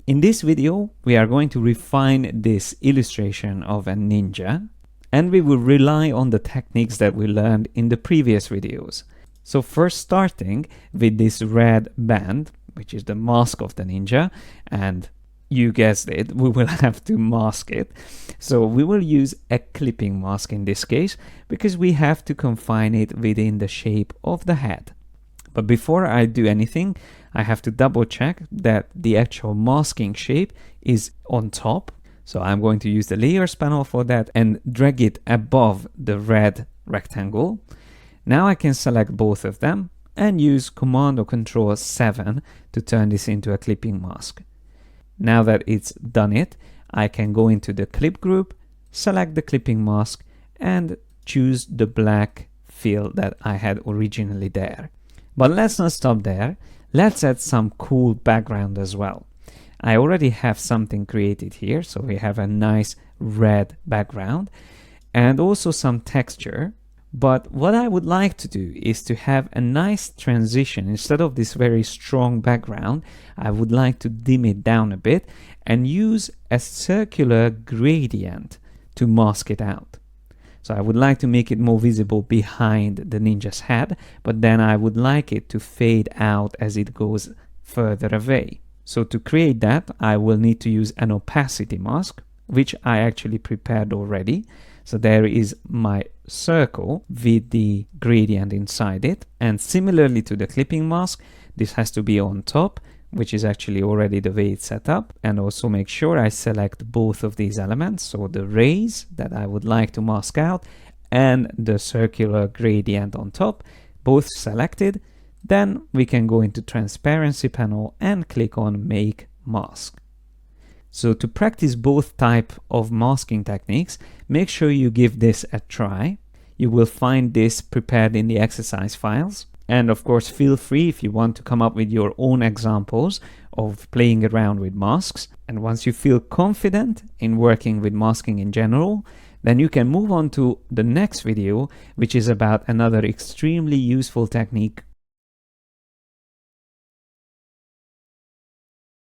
In this video, we are going to refine this illustration of a ninja, and we will rely on the techniques that we learned in the previous videos. So first, starting with this red band, which is the mask of the ninja, and you guessed it, we will have to mask it. So we will use a clipping mask in this case, because we have to confine it within the shape of the head. But before I do anything, I have to double check that the actual masking shape is on top. So I'm going to use the layers panel for that and drag it above the red rectangle. Now I can select both of them and use Command or Control 7 to turn this into a clipping mask. Now that it's done it, I can go into the clip group, select the clipping mask and choose the black fill that I had originally there. But let's not stop there. Let's add some cool background as well. I already have something created here, so we have a nice red background and also some texture. But what I would like to do is to have a nice transition. Instead of this very strong background, I would like to dim it down a bit and use a circular gradient to mask it out. So I would like to make it more visible behind the ninja's head, but then I would like it to fade out as it goes further away. So to create that, I will need to use an opacity mask, which I actually prepared already. So there is my circle with the gradient inside it. And similarly to the clipping mask, this has to be on top, which is actually already the way it's set up. And also make sure I select both of these elements. So the rays that I would like to mask out and the circular gradient on top, both selected. Then we can go into transparency panel and click on make mask. So to practice both type of masking techniques, make sure you give this a try. You will find this prepared in the exercise files. And of course, feel free if you want to come up with your own examples of playing around with masks. And once you feel confident in working with masking in general, then you can move on to the next video, which is about another extremely useful technique